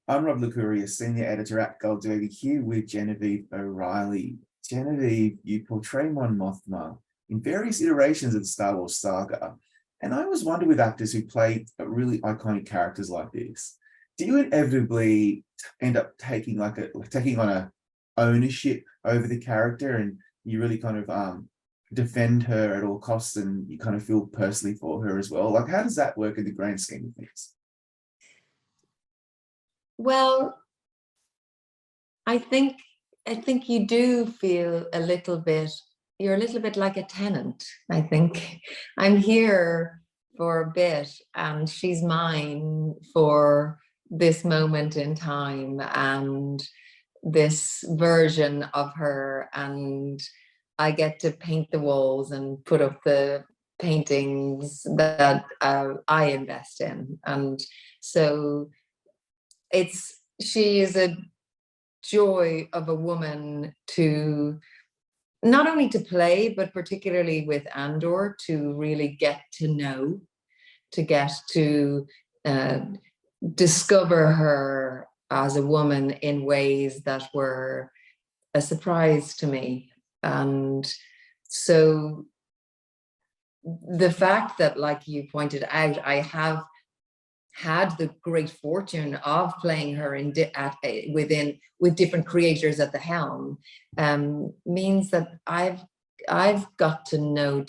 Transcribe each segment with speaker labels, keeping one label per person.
Speaker 1: I'm Rob Licuria, Senior Editor at Gold Derby, here with Genevieve O'Reilly. Genevieve, you portray Mon Mothma in various iterations of the Star Wars saga, and I always wonder with actors who play really iconic characters like this, do you inevitably end up taking on a ownership over the character, and you really kind of defend her at all costs, and you kind of feel personally for her as well? Like, how does that work in the grand scheme of things?
Speaker 2: Well, I think you do feel a little bit, you're a little bit like a tenant, I think. I'm here for a bit and she's mine for this moment in time and this version of her, and I get to paint the walls and put up the paintings that I invest in. And so she is a joy of a woman to not only to play, but particularly with Andor, to really get to know, to get to discover her as a woman in ways that were a surprise to me. And so the fact that, like you pointed out, I have had the great fortune of playing her with different creators at the helm, means that I've got to know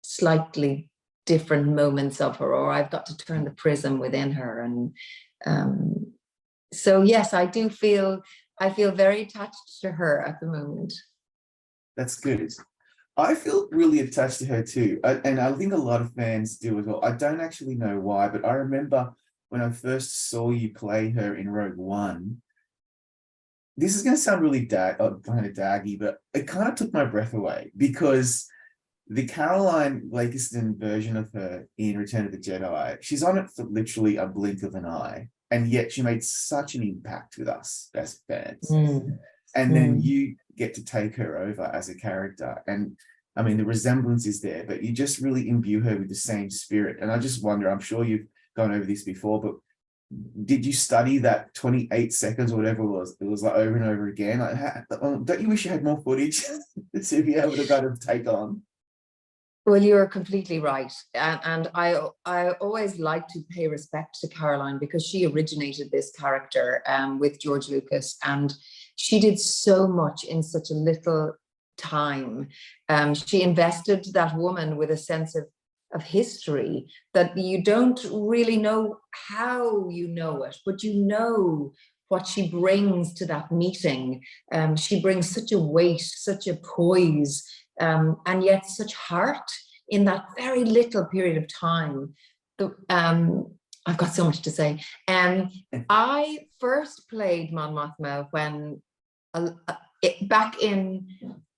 Speaker 2: slightly different moments of her, or I've got to turn the prism within her. And so yes, I feel very attached to her at the moment.
Speaker 1: That's good. I feel really attached to her too, and I think a lot of fans do as well. I don't actually know why, but I remember when I first saw you play her in Rogue One. This is going to sound really kind of daggy, but it kind of took my breath away, because the Caroline Forbes version of her in Return of the Jedi, she's on it for literally a blink of an eye, and yet she made such an impact with us as fans. And then you get to take her over as a character. And I mean, the resemblance is there, but you just really imbue her with the same spirit. And I just wonder, I'm sure you've gone over this before, but did you study that 28 seconds or whatever it was like over and over again? Like, don't you wish you had more footage to be able to kind of take on?
Speaker 2: Well, you're completely right. And I always like to pay respect to Caroline, because she originated this character with George Lucas, and she did so much in such a little time. She invested that woman with a sense of history that you don't really know how you know it, but you know what she brings to that meeting. She brings such a weight, such a poise, and yet such heart in that very little period of time. I've got so much to say. I first played Mon Mothma when back in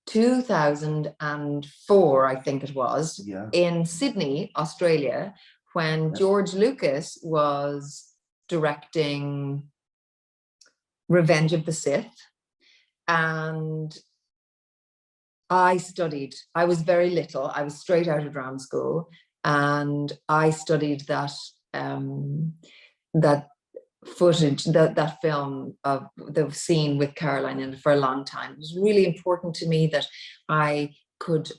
Speaker 2: 2004, I think it was, in Sydney, Australia, when George Lucas was directing Revenge of the Sith. And I was very little, I was straight out of drama school, and I studied that footage, that film of the scene with Caroline in it for a long time. It was really important to me that I could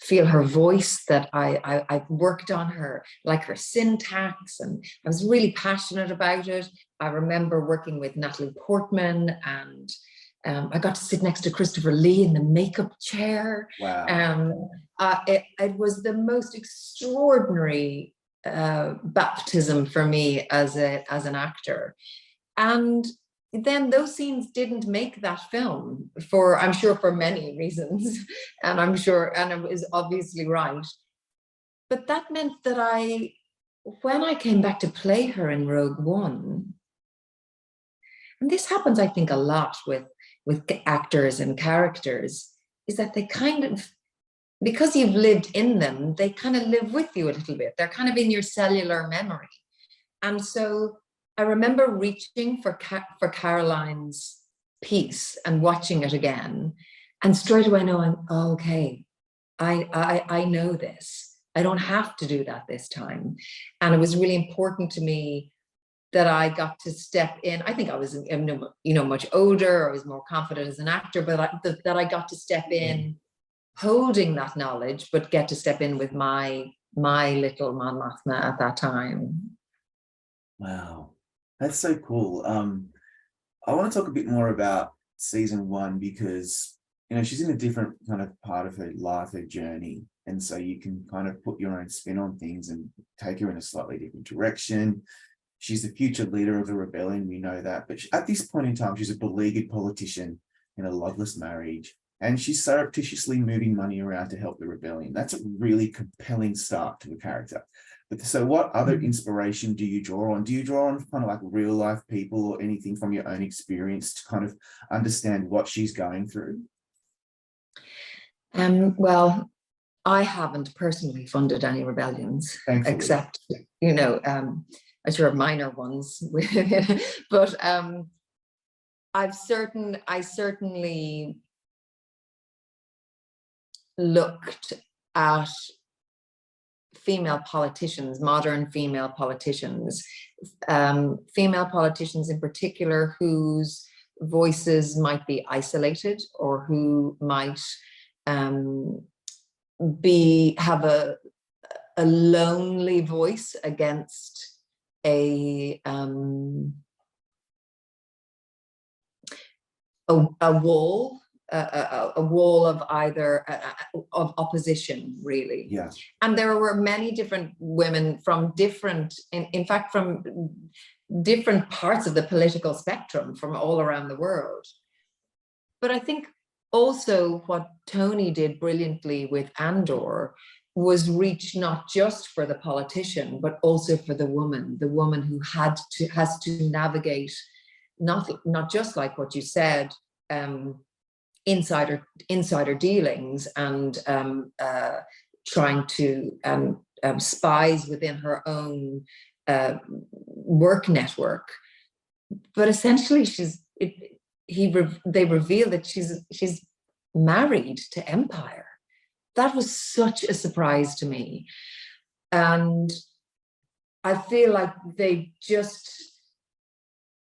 Speaker 2: feel her voice, that I worked on her, like her syntax, and I was really passionate about it. I remember working with Natalie Portman, and I got to sit next to Christopher Lee in the makeup chair.
Speaker 1: Wow.
Speaker 2: It was the most extraordinary baptism for me as an actor. And then those scenes didn't make that film, I'm sure for many reasons, and it was obviously right. But that meant that when I came back to play her in Rogue One, and this happens, I think, a lot with actors and characters, is that they kind of, because you've lived in them, they kind of live with you a little bit. They're kind of in your cellular memory. And so I remember reaching for Caroline's piece and watching it again, and straight away knowing, oh, okay, I know this. I don't have to do that this time. And it was really important to me that I got to step in. I think I was, much older. I was more confident as an actor, but that I got to step in, holding that knowledge, but get to step in with my little Mon Mothma at that time.
Speaker 1: Wow, that's so cool. I want to talk a bit more about season 1 because she's in a different kind of part of her life, her journey, and so you can kind of put your own spin on things and take her in a slightly different direction. She's the future leader of the rebellion, we know that, but at this point in time, she's a beleaguered politician in a loveless marriage, and she's surreptitiously moving money around to help the rebellion. That's a really compelling start to the character. But so what other inspiration do you draw on? Do you draw on kind of like real life people or anything from your own experience to kind of understand what she's going through?
Speaker 2: Well, I haven't personally funded any rebellions,
Speaker 1: Thankfully.
Speaker 2: except, I'm sure minor ones, but I certainly looked at female politicians, modern female politicians in particular, whose voices might be isolated or who might have a lonely voice against a wall, a wall of either of opposition, really.
Speaker 1: Yeah.
Speaker 2: And there were many different women from different, in fact, from different parts of the political spectrum from all around the world. But I think also what Tony did brilliantly with Andor was reach not just for the politician, but also for the woman who has to navigate not just like what you said, insider dealings and trying to spies within her own work network, but essentially they reveal that she's married to Empire. That was such a surprise to me, and I feel like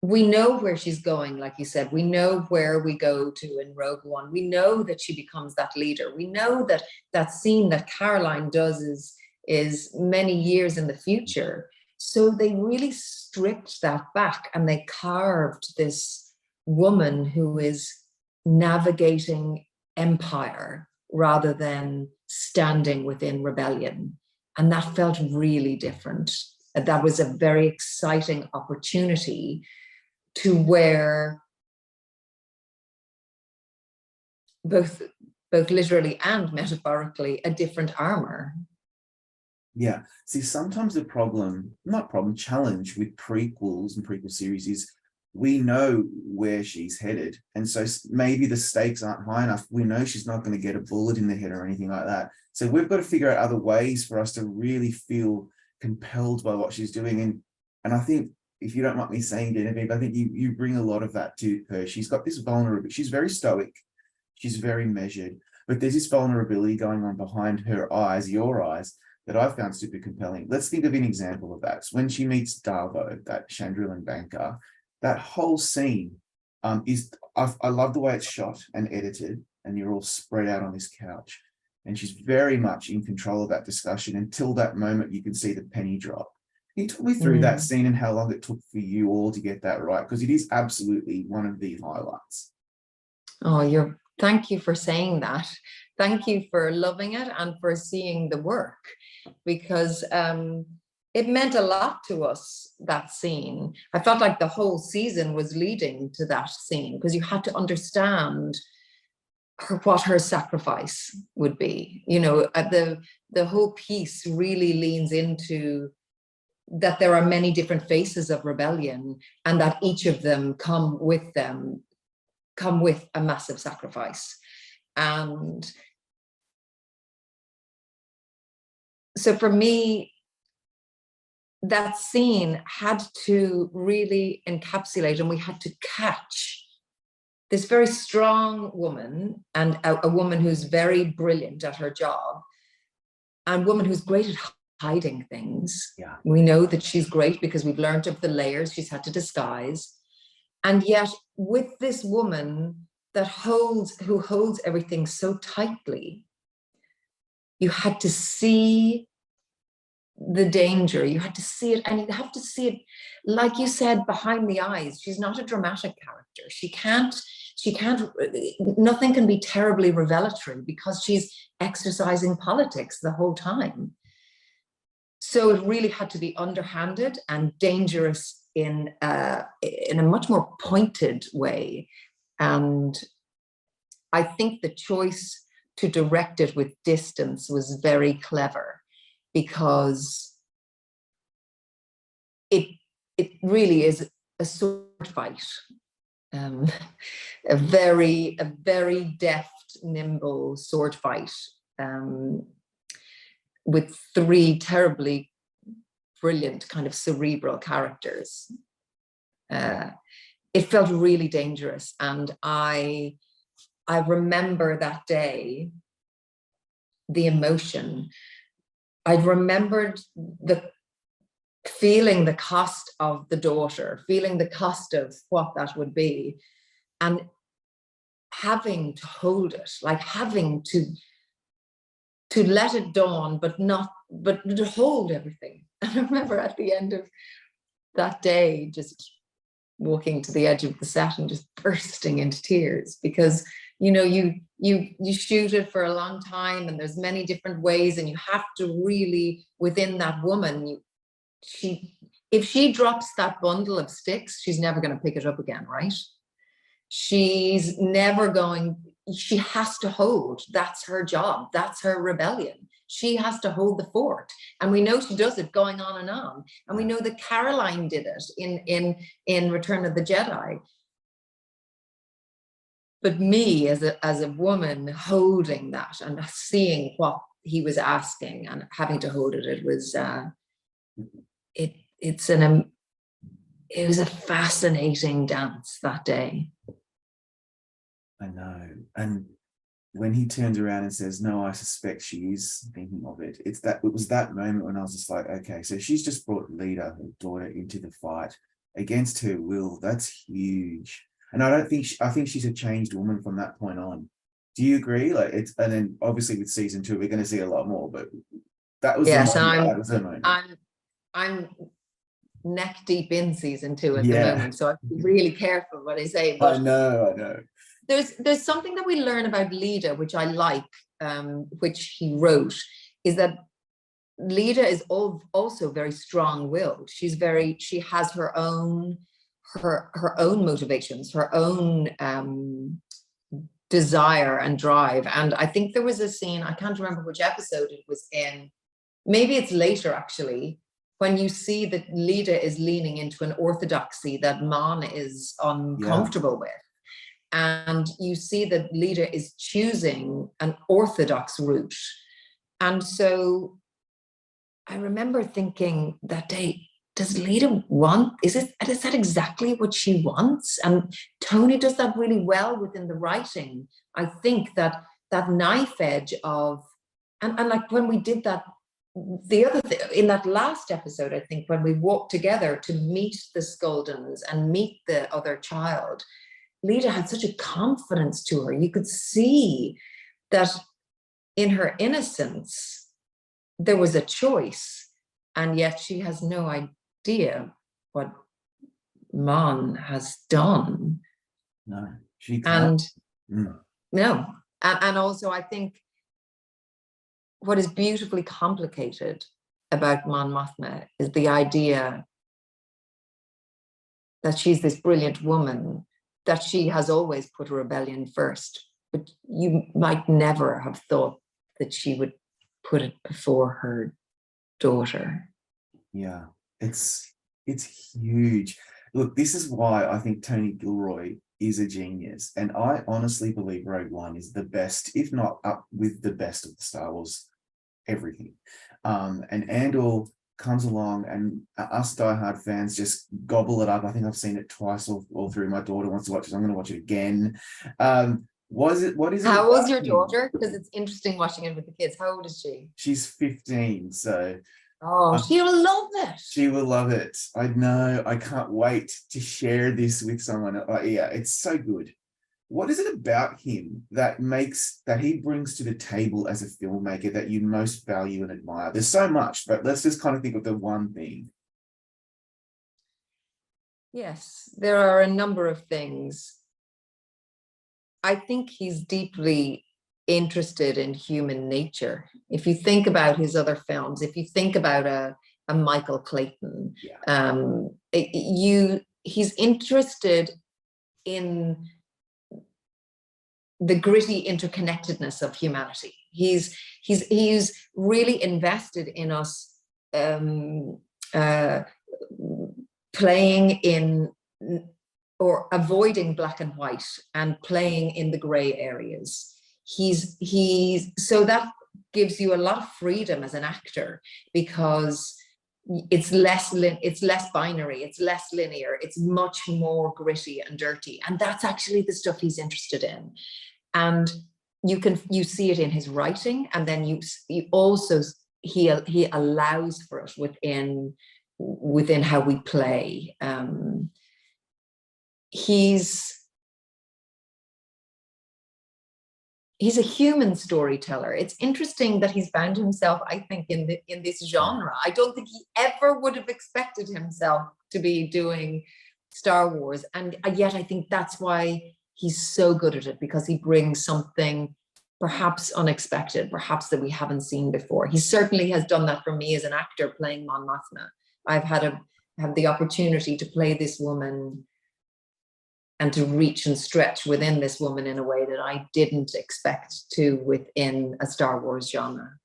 Speaker 2: we know where she's going, like you said. We know where we go to in Rogue One. We know that she becomes that leader. We know that that scene that Caroline does is many years in the future. So they really stripped that back and they carved this woman who is navigating Empire rather than standing within rebellion. And that felt really different. That was a very exciting opportunity to wear both literally and metaphorically a different armor.
Speaker 1: Yeah. See, sometimes the challenge with prequels and prequel series is we know where she's headed. And so maybe the stakes aren't high enough. We know she's not going to get a bullet in the head or anything like that. So we've got to figure out other ways for us to really feel compelled by what she's doing. And I think, if you don't mind me saying, Genevieve, I think you bring a lot of that to her. She's got this vulnerability. She's very stoic. She's very measured. But there's this vulnerability going on behind her eyes, your eyes, that I found super compelling. Let's think of an example of that. So when she meets Darvo, that Chandrilan banker, that whole scene I love the way it's shot and edited, and you're all spread out on this couch. And she's very much in control of that discussion until that moment you can see the penny drop. Can you talk me through that scene and how long it took for you all to get that right? Because it is absolutely one of the highlights.
Speaker 2: Oh, thank you for saying that. Thank you for loving it and for seeing the work, because it meant a lot to us, that scene. I felt like the whole season was leading to that scene because you had to understand what her sacrifice would be. The whole piece really leans into that there are many different faces of rebellion and that each of them come with a massive sacrifice. And so for me, that scene had to really encapsulate, and we had to catch this very strong woman, and a woman who's very brilliant at her job, and a woman who's great at hiding things.
Speaker 1: Yeah.
Speaker 2: We know that she's great because we've learned of the layers she's had to disguise. And yet with this woman who holds everything so tightly, you had to see the danger, you had to see it, and you have to see it, like you said, behind the eyes. She's not a dramatic character. She can't, nothing can be terribly revelatory because she's exercising politics the whole time. So it really had to be underhanded and dangerous in a much more pointed way. And I think the choice to direct it with distance was very clever, because it really is a sword fight, a very deft, nimble sword fight, with three terribly brilliant kind of cerebral characters. It felt really dangerous, and I remember that day, the emotion. I remembered feeling the cost of the daughter, feeling the cost of what that would be, and having to hold it, like having to let it dawn, but to hold everything. And I remember at the end of that day, just walking to the edge of the set and just bursting into tears, because you shoot it for a long time, and there's many different ways, and you have to really, within that woman, if she drops that bundle of sticks, she's never going to pick it up again, right? She's never going, she has to hold. That's her job. That's her rebellion. She has to hold the fort. And we know she does it going on and on. And we know that Caroline did it in Return of the Jedi. But me as a woman holding that and seeing what he was asking and having to hold it, it was it was a fascinating dance that day.
Speaker 1: I know. And when he turns around and says, "No, I suspect she is thinking of it," it was that moment when I was just like, okay, so she's just brought Lita, her daughter, into the fight against her will. That's huge. And I think she's a changed woman from that point on. Do you agree? Like, and then obviously with season 2, we're going to see a lot more, but that was
Speaker 2: yes,
Speaker 1: the moment. That was the moment.
Speaker 2: I'm neck deep in season 2 at the
Speaker 1: Yeah.
Speaker 2: moment, so I have to be really careful what I say. But
Speaker 1: I know.
Speaker 2: There's something that we learn about Lita, which I like, which he wrote, is that Lita is also very strong-willed. She has her own motivations, her own desire and drive. And I think there was a scene, I can't remember which episode it was in, maybe it's later actually, when you see that Lita is leaning into an orthodoxy that Mon is uncomfortable with. And you see that Lita is choosing an orthodox route. And so I remember thinking that day, does Lita is that exactly what she wants? And Tony does that really well within the writing. I think that knife edge of, and like when we did that, the other thing in that last episode, I think when we walked together to meet the Sculdens and meet the other child, Lita had such a confidence to her. You could see that in her innocence, there was a choice, and yet she has no idea what Mon has done.
Speaker 1: No, she can't.
Speaker 2: No. And also I think what is beautifully complicated about Mon Mothma is the idea that she's this brilliant woman, that she has always put rebellion first, but you might never have thought that she would put it before her daughter.
Speaker 1: Yeah, it's huge. Look, this is why I think Tony Gilroy is a genius, and I honestly believe Rogue One is the best, if not up with the best of the Star Wars everything. And Andor comes along, and us diehard fans just gobble it up. I think I've seen it twice all through. My daughter wants to watch it, so I'm going to watch it again. What is it?
Speaker 2: How old's your daughter? Because it's interesting watching it with the kids. How old is she?
Speaker 1: She's 15, so
Speaker 2: Oh, she'll love it.
Speaker 1: She will love it. I know. I can't wait to share this with someone. Yeah, it's so good. What is it about him that he brings to the table as a filmmaker that you most value and admire? There's so much, but let's just kind of think of the one thing.
Speaker 2: Yes, there are a number of things. I think he's deeply interested in human nature. If you think about his other films, if you think about a Michael Clayton, he's interested in the gritty interconnectedness of humanity. He's really invested in us playing in or avoiding black and white and playing in the gray areas. So that gives you a lot of freedom as an actor, because it's less binary, it's less linear, it's much more gritty and dirty, and that's actually the stuff he's interested in. And you see it in his writing, and then you also he allows for it within how we play. He's a human storyteller. It's interesting that he's found himself, I think, in this genre. I don't think he ever would have expected himself to be doing Star Wars, and yet I think that's why he's so good at it, because he brings something perhaps unexpected, perhaps that we haven't seen before. He certainly has done that for me as an actor playing Mon Mothma. I've had the opportunity to play this woman and to reach and stretch within this woman in a way that I didn't expect to within a Star Wars genre.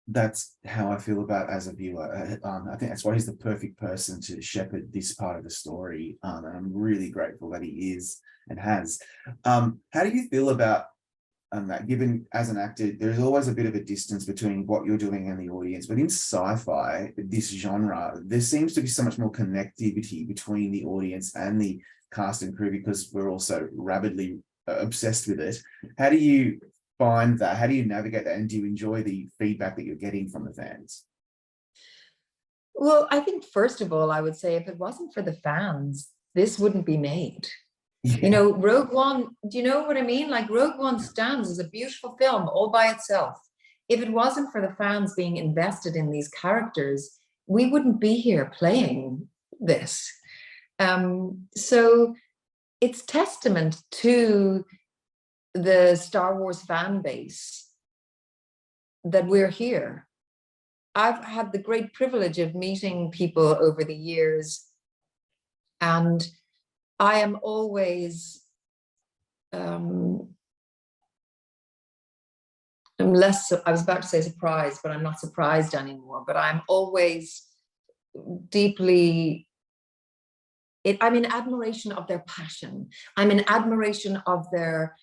Speaker 1: That's how I feel about as a viewer. I think that's why he's the perfect person to shepherd this part of the story. And I'm really grateful that he is and has. How do you feel about that? Given as an actor, there's always a bit of a distance between what you're doing and the audience. But in sci-fi, this genre, there seems to be so much more connectivity between the audience and the cast and crew, because we're also rabidly obsessed with it. How do you find that? How do you navigate that? And do you enjoy the feedback that you're getting from the fans?
Speaker 2: Well, I think first of all, I would say if it wasn't for the fans, this wouldn't be made. Yeah. You know, Rogue One, do you know what I mean? Like, Rogue One stands as a beautiful film all by itself. If it wasn't for the fans being invested in these characters, we wouldn't be here playing this. So it's testament to the Star Wars fan base that we're here. I've had the great privilege of meeting people over the years, and I am always I was about to say surprised, but I'm not surprised anymore. But I'm always deeply I'm in admiration of their passion. I'm in admiration of their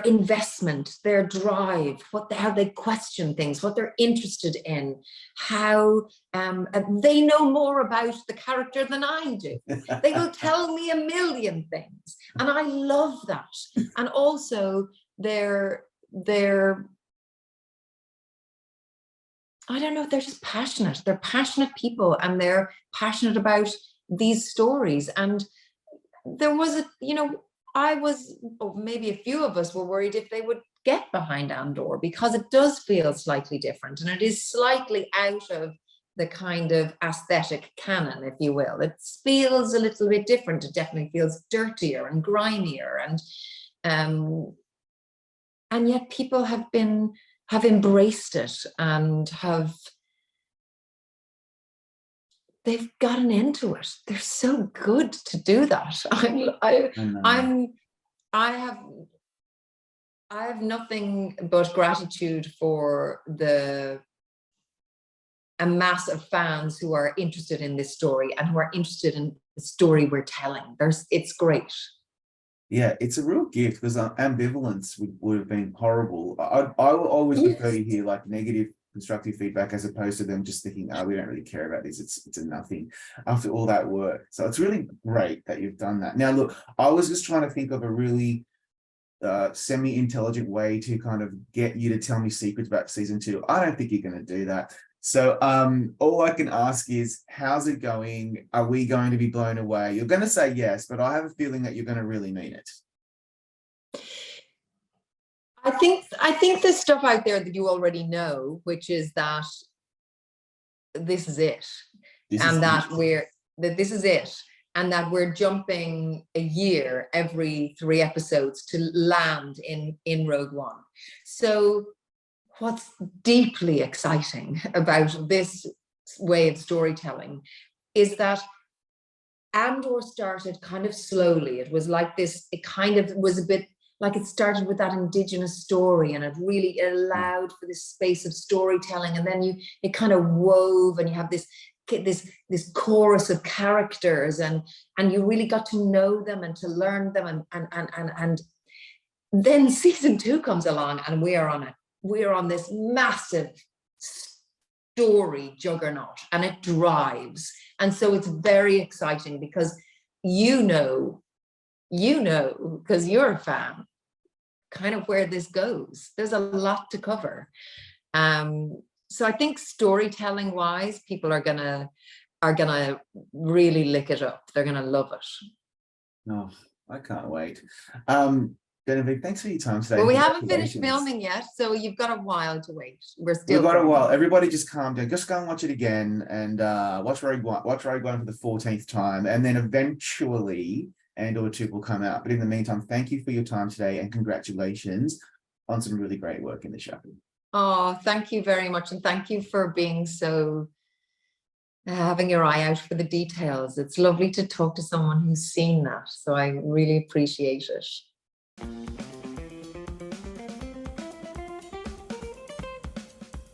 Speaker 2: investment, their drive, how they question things, what they're interested in, how they know more about the character than I do. They will tell me a million things, and I love that. And also they're I don't know, they're just passionate. They're passionate people, and they're passionate about these stories. And there was maybe a few of us were worried if they would get behind Andor, because it does feel slightly different, and it is slightly out of the kind of aesthetic canon, if you will. It feels a little bit different. It definitely feels dirtier and grimier, and yet people have embraced it and they've gotten into it. They're so good to do that. I have nothing but gratitude for a mass of fans who are interested in this story and who are interested in the story we're telling. It's great.
Speaker 1: Yeah, it's a real gift, because ambivalence would have been horrible. I will always prefer to hear like negative, constructive feedback, as opposed to them just thinking, oh, we don't really care about this. It's a nothing after all that work. So it's really great that you've done that. Now, look, I was just trying to think of a really semi-intelligent way to kind of get you to tell me secrets about season 2. I don't think you're going to do that. So all I can ask is, how's it going? Are we going to be blown away? You're going to say yes, but I have a feeling that you're going to really mean it.
Speaker 2: I think there's stuff out there that you already know, which is that this is it, this is it, and that we're jumping a year every 3 episodes to land in Rogue One. So what's deeply exciting about this way of storytelling is that Andor started kind of slowly. It was like this, it kind of was a bit like it started with that indigenous story, and it really allowed for this space of storytelling, and then it kind of wove, and you have this chorus of characters, and you really got to know them and to learn them, and then season 2 comes along, and we are on this massive story juggernaut, and it drives, and so it's very exciting because you know because you're a fan kind of where this goes. There's a lot to cover. So I think storytelling wise, people are gonna really lick it up. They're gonna love it.
Speaker 1: Oh, I can't wait. Genevieve, thanks for your time today.
Speaker 2: Well, we haven't finished filming yet, so you've got a while to wait. We've
Speaker 1: got a while. Everybody just calm down. Just go and watch it again, and watch Rogue One for the 14th time, and then eventually Andor 2 will come out. But in the meantime, thank you for your time today, and congratulations on some really great work in the show.
Speaker 2: Oh, thank you very much, and thank you for being so having your eye out for the details. It's lovely to talk to someone who's seen that, so I really appreciate it.